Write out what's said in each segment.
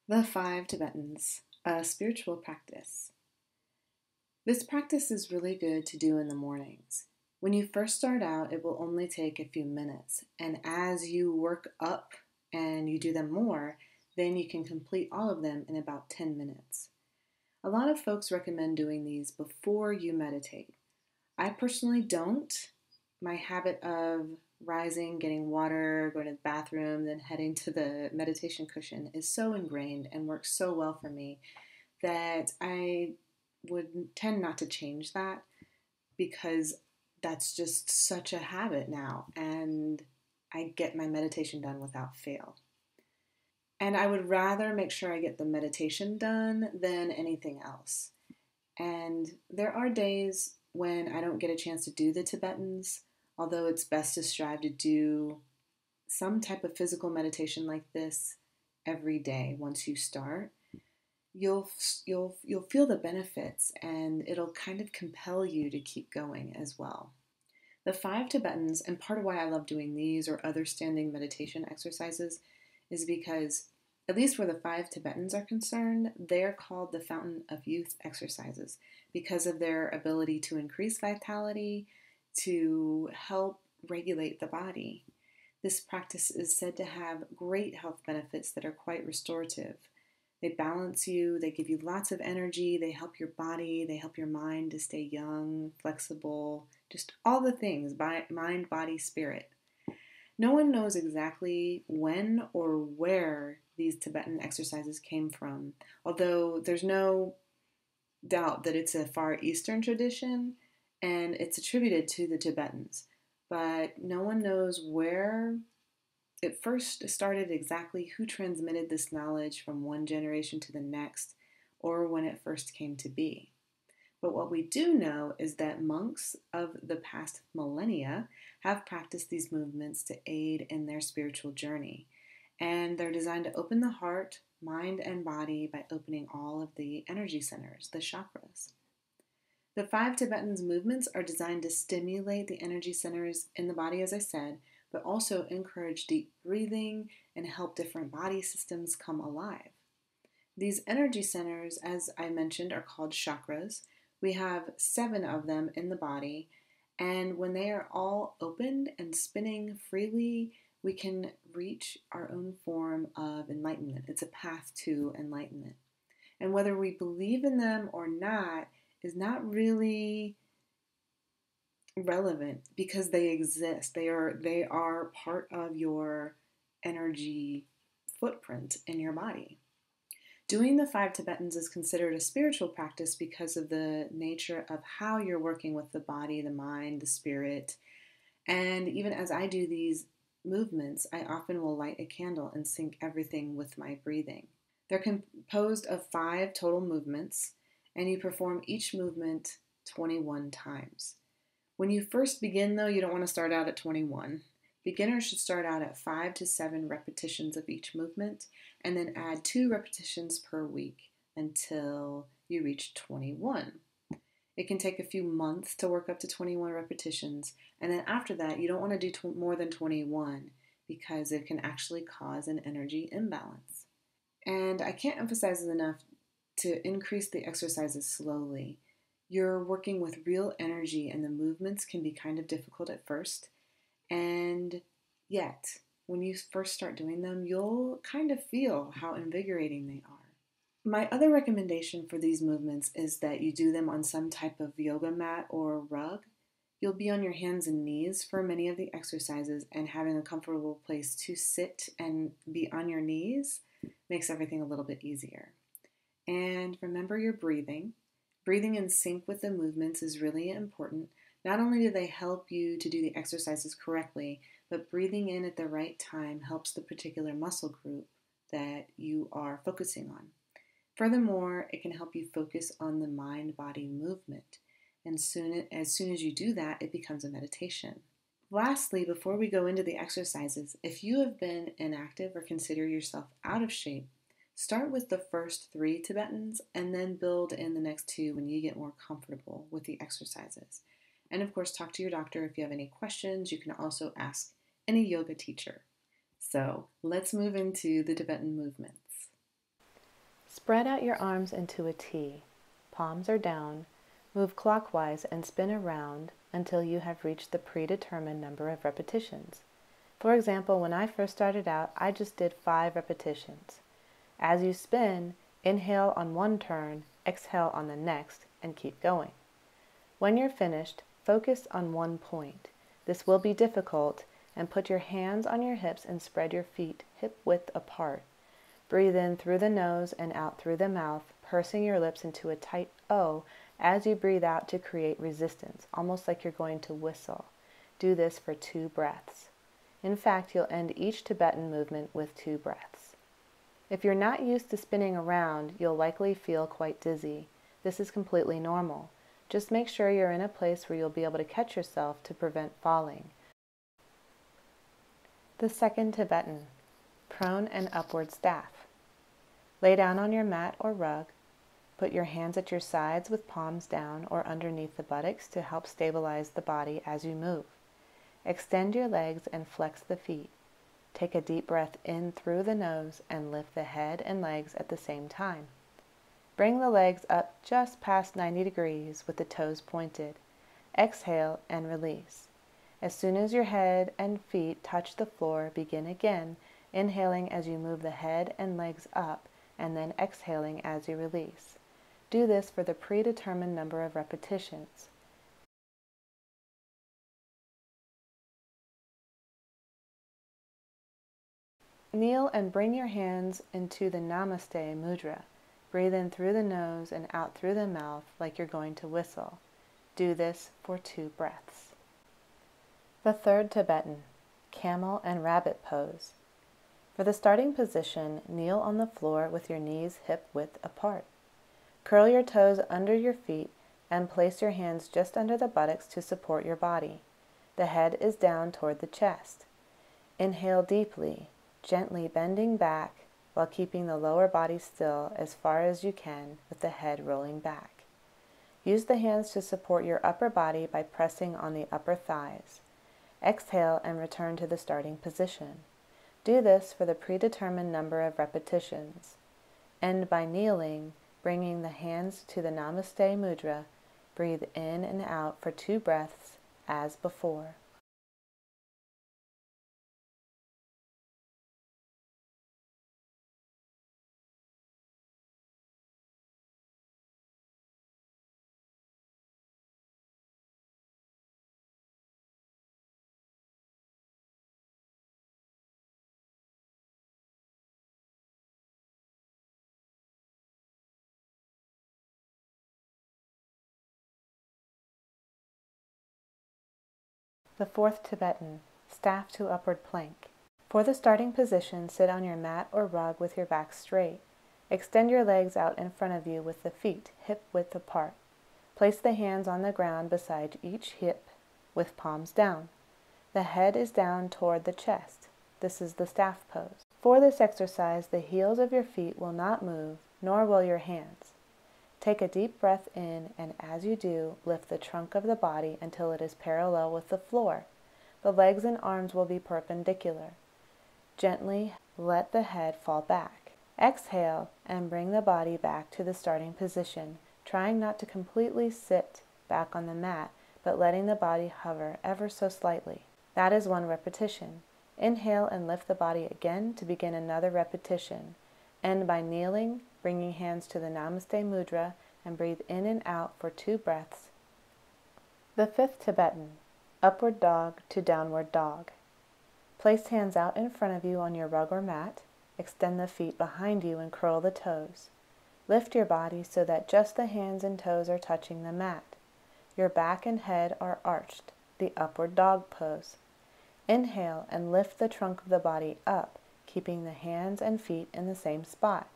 The Five Tibetans, a spiritual practice. This practice is really good to do in the mornings. When you first start out, it will only take a few minutes, and as you work up and you do them more, then you can complete all of them in about 10 minutes. A lot of folks recommend doing these before you meditate. I personally don't. My habit of rising, getting water, going to the bathroom, then heading to the meditation cushion is so ingrained and works so well for me that I would tend not to change that because that's just such a habit now, and I get my meditation done without fail. And I would rather make sure I get the meditation done than anything else. And there are days when I don't get a chance to do the Tibetans, although it's best to strive to do some type of physical meditation like this every day once you start. You'll feel the benefits, and it'll kind of compel you to keep going as well. The Five Tibetans, and part of why I love doing these or other standing meditation exercises, is because, at least where the Five Tibetans are concerned, they're called the Fountain of Youth exercises because of their ability to increase vitality, to help regulate the body. This practice is said to have great health benefits that are quite restorative. They balance you, they give you lots of energy, they help your body, they help your mind to stay young, flexible, just all the things, mind, body, spirit. No one knows exactly when or where these Tibetan exercises came from, although there's no doubt that it's a Far Eastern tradition and it's attributed to the Tibetans. But no one knows where it first started, exactly who transmitted this knowledge from one generation to the next, or when it first came to be. But what we do know is that monks of the past millennia have practiced these movements to aid in their spiritual journey. And they're designed to open the heart, mind, and body by opening all of the energy centers, the chakras. The Five Tibetans movements are designed to stimulate the energy centers in the body, as I said, but also encourage deep breathing and help different body systems come alive. These energy centers, as I mentioned, are called chakras. We have 7 of them in the body, and when they are all opened and spinning freely, we can reach our own form of enlightenment. It's a path to enlightenment. And whether we believe in them or not is not really relevant because they exist. They are part of your energy footprint in your body. Doing the Five Tibetans is considered a spiritual practice because of the nature of how you're working with the body, the mind, the spirit. And even as I do these movements, I often will light a candle and sync everything with my breathing. They're composed of 5 total movements, and you perform each movement 21 times. When you first begin, though, you don't want to start out at 21. Beginners should start out at 5 to 7 repetitions of each movement, and then add 2 repetitions per week until you reach 21. It can take a few months to work up to 21 repetitions, and then after that, you don't want to do more than 21 because it can actually cause an energy imbalance. And I can't emphasize it enough to increase the exercises slowly. You're working with real energy, and the movements can be kind of difficult at first. And yet, when you first start doing them, you'll kind of feel how invigorating they are. My other recommendation for these movements is that you do them on some type of yoga mat or rug. You'll be on your hands and knees for many of the exercises, and having a comfortable place to sit and be on your knees makes everything a little bit easier. And remember your breathing. Breathing in sync with the movements is really important. Not only do they help you to do the exercises correctly, but breathing in at the right time helps the particular muscle group that you are focusing on. Furthermore, it can help you focus on the mind-body movement. And as soon as you do that, it becomes a meditation. Lastly, before we go into the exercises, if you have been inactive or consider yourself out of shape, start with the first 3 Tibetans and then build in the next 2 when you get more comfortable with the exercises. And of course, talk to your doctor if you have any questions. You can also ask any yoga teacher. So let's move into the Tibetan movements. Spread out your arms into a T. Palms are down. Move clockwise and spin around until you have reached the predetermined number of repetitions. For example, when I first started out, I just did 5 repetitions. As you spin, inhale on one turn, exhale on the next, and keep going. When you're finished, focus on one point. This will be difficult, and put your hands on your hips and spread your feet hip-width apart. Breathe in through the nose and out through the mouth, pursing your lips into a tight O as you breathe out to create resistance, almost like you're going to whistle. Do this for 2 breaths. In fact, you'll end each Tibetan movement with 2 breaths. If you're not used to spinning around, you'll likely feel quite dizzy. This is completely normal. Just make sure you're in a place where you'll be able to catch yourself to prevent falling. The second Tibetan, prone and upward staff. Lay down on your mat or rug. Put your hands at your sides with palms down or underneath the buttocks to help stabilize the body as you move. Extend your legs and flex the feet. Take a deep breath in through the nose and lift the head and legs at the same time. Bring the legs up just past 90 degrees with the toes pointed. Exhale and release. As soon as your head and feet touch the floor, begin again, inhaling as you move the head and legs up, and then exhaling as you release. Do this for the predetermined number of repetitions. Kneel and bring your hands into the Namaste Mudra. Breathe in through the nose and out through the mouth like you're going to whistle. Do this for 2 breaths. The third Tibetan, Camel and Rabbit Pose. For the starting position, kneel on the floor with your knees hip-width apart. Curl your toes under your feet and place your hands just under the buttocks to support your body. The head is down toward the chest. Inhale deeply, gently bending back while keeping the lower body still as far as you can with the head rolling back. Use the hands to support your upper body by pressing on the upper thighs. Exhale and return to the starting position. Do this for the predetermined number of repetitions. End by kneeling, bringing the hands to the Namaste Mudra. Breathe in and out for 2 breaths as before. The fourth Tibetan, staff to upward plank. For the starting position, sit on your mat or rug with your back straight. Extend your legs out in front of you with the feet hip-width apart. Place the hands on the ground beside each hip with palms down. The head is down toward the chest. This is the staff pose. For this exercise, the heels of your feet will not move, nor will your hands. Take a deep breath in, and as you do, lift the trunk of the body until it is parallel with the floor. The legs and arms will be perpendicular. Gently let the head fall back. Exhale and bring the body back to the starting position, trying not to completely sit back on the mat, but letting the body hover ever so slightly. That is 1 repetition. Inhale and lift the body again to begin another repetition. End by kneeling, bringing hands to the Namaste Mudra, and breathe in and out for 2 breaths. The fifth Tibetan, upward dog to downward dog. Place hands out in front of you on your rug or mat. Extend the feet behind you and curl the toes. Lift your body so that just the hands and toes are touching the mat. Your back and head are arched, the upward dog pose. Inhale and lift the trunk of the body up, keeping the hands and feet in the same spot.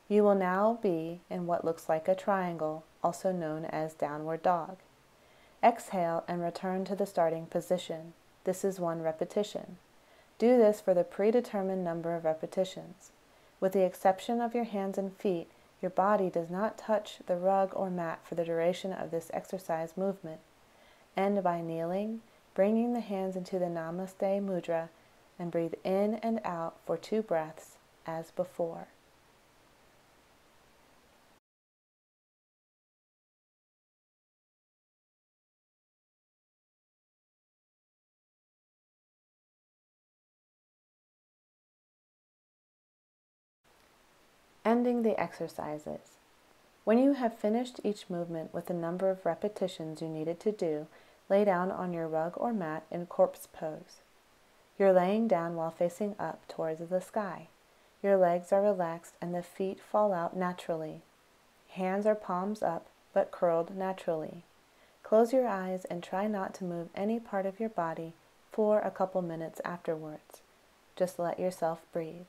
You will now be in what looks like a triangle, also known as downward dog. Exhale and return to the starting position. This is 1 repetition. Do this for the predetermined number of repetitions. With the exception of your hands and feet, your body does not touch the rug or mat for the duration of this exercise movement. End by kneeling, bringing the hands into the Namaste Mudra, and breathe in and out for 2 breaths as before. Ending the exercises. When you have finished each movement with the number of repetitions you needed to do, lay down on your rug or mat in corpse pose. You're laying down while facing up towards the sky. Your legs are relaxed and the feet fall out naturally. Hands are palms up but curled naturally. Close your eyes and try not to move any part of your body for a couple minutes afterwards. Just let yourself breathe.